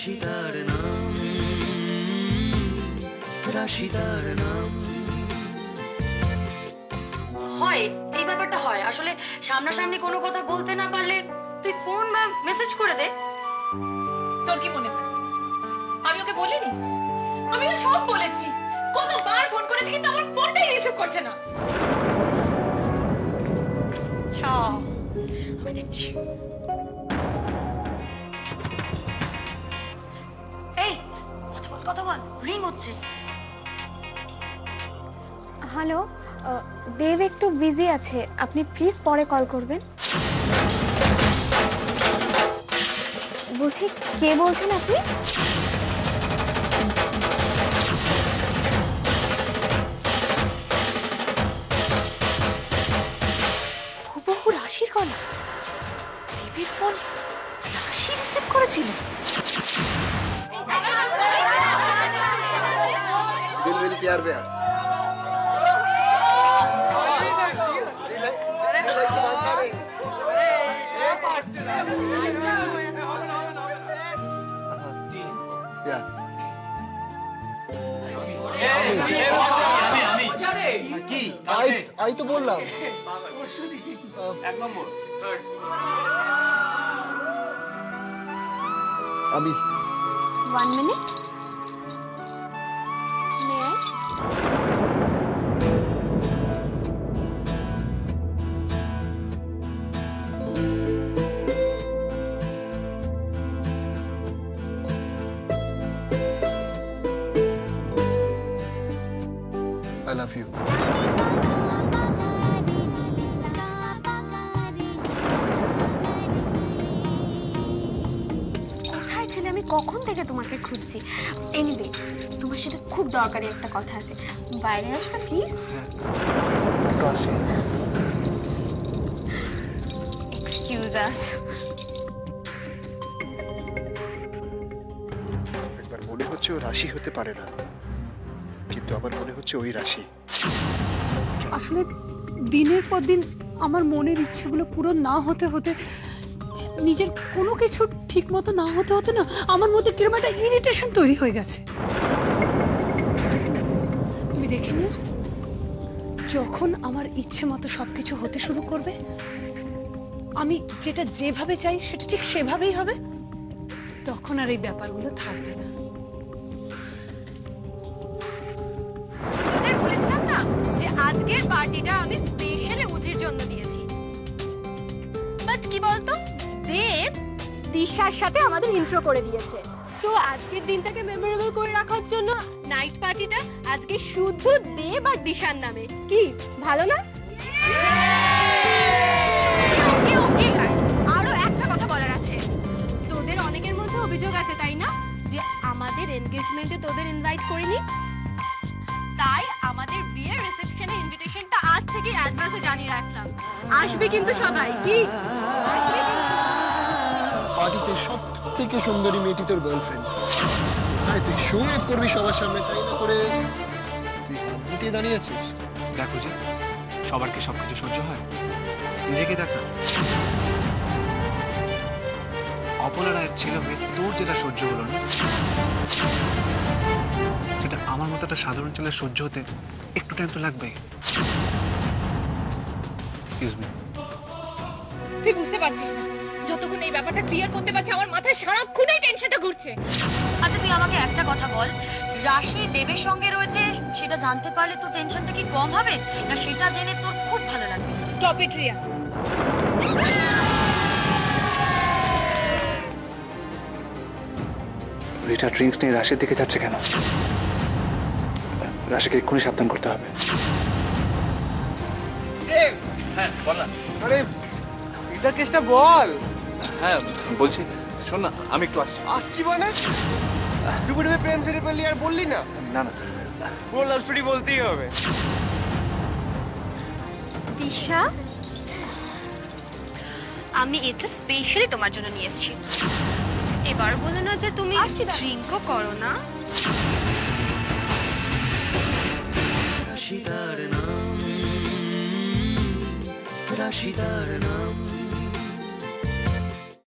রাশিদার নাম, রাশিদার নাম। হয় এই ব্যাপারটা হয় আসলে, সামনাসামনি কোনো কথা বলতে না পারলে তুই ফোন বা মেসেজ করে দে। তোর কি মনে হয় আমি ওকে বলিনি? আমি তো সব বলেছি, কতবার ফোন করেছি কিন্তু আমার ফোনটাই রিসিভ করছে না। আচ্ছা আমি দেখছি। এই কথা বল, রিং হচ্ছে। হ্যালো, দেব একটু বিজি আছে, আপনি প্লিজ পরে কল করবেন। বলছি, কে বলছেন আপনি? হুবহু রাশির গলা। দেবীর ফোন রাশি রিসিভ করেছিল। दिल मेरी प्यार प्यार आई तो बोल रहा हूँ अभी 1 minute. May I? I love you. কোথায় ছিলে? আমি কখন থেকে তোমাকে খুঁজছি। এনিওয়ে, তোমার সাথে খুব দরকারি একটা কথা আছে, বাইরে আসবে প্লিজ? এক্সকিউজ আস। একবার মনে হচ্ছে ও রাশি হতে পারে না, কিন্তু আবার মনে হচ্ছে ওই রাশি। আসলে দিনের পর দিন আমার মনের ইচ্ছেগুলো পূরণ না হতে হতে, নিজের কোনো কিছু ঠিক মতো না হতে হতে না আমার মধ্যে কিরকম একটা ইরিটেশন তৈরি হয়ে গেছে। তুমি দেখে নিও, যখন আমার ইচ্ছে মতো সবকিছু হতে শুরু করবে, আমি যেটা যেভাবে চাই সেটা ঠিক সেভাবেই হবে, তখন আর এই ব্যাপারগুলো থাকবে না। তোদের বলেছিলাম না যে আজকের পার্টিটা আমি স্পেশালি উজির জন্য দিয়েছি। বাট কি বলতো, দেব দিশার সাথে আমাদের ইন্ট্রো করে দিয়েছে, তো আজকের দিনটাকে মেমোরেবল করে রাখার জন্য নাইট পার্টিটা আজকে শুধু দেব আর দিশার নামে। কি ভালো না? আরো একটা কথা বলার আছে। তোদের অনেকের মধ্যে অভিযোগ আছে তাই না, যে আমাদের এনগেজমেন্টে তোদের ইনভাইট করিনি, তাই আমাদের বিয়ের রিসেপশনের ইনভিটেশনটা আজ থেকে অ্যাডভান্সে জানিয়ে রাখলাম। আসবে কিন্তু সবাই। কি আসবে কিন্তু? পার্টিতে সব থেকে সুন্দরী মেয়েটি তোর গার্লফ্রেন্ড, তাই তুই শো অফ করবি সবার সামনে, তাই না করে তুই হাত গুটিয়ে দাঁড়িয়েছিস। দেখো জি, সবার কি সবকিছু সহ্য হয়? নিজেকে দেখা। অপলা রায়ের ছেলে হয়ে তোর যেটা সহ্য হলো না, সেটা আমার মতো একটা সাধারণ ছেলের সহ্য হতে একটু টাইম তো লাগবেই। Excuse me. তুই বুঝতে পারছিস না, যতক্ষণ এই ব্যাপারটা ক্লিয়ার করতে পারছি আমার মাথায় সারাক্ষণ এই টেনশনটা ঘুরছে। আচ্ছা তুই আমাকে একটা কথা বল, রাশি দেবের সঙ্গে রয়েছে সেটা জানতে পারলে তোর টেনশনটা কি কম হবে, না সেটা জেনে তোর খুব ভালো লাগবে? Stop it Riya. Rita drinks নিয়ে রাশের দিকে যাচ্ছে কেন? রাশিকে এক্ষুনি সাবধান করতে হবে। হ্যাঁ বল না। আরে ইদার কেসটা বল। হ্যাঁ বলছি, শোন না, আমি একটু আসছি মানে ডুবে ডুবে প্রেম সেরে পেলি আর বললি না? না না, পুরো লাভ স্টোরি বলতেই হবে। দিশা, আমি এটা স্পেশালি তোমার জন্য নিয়ে এসেছি। এবার বলো না যে তুমি ড্রিঙ্কও করো না। রাশিদার নাম, রাশিদার নাম।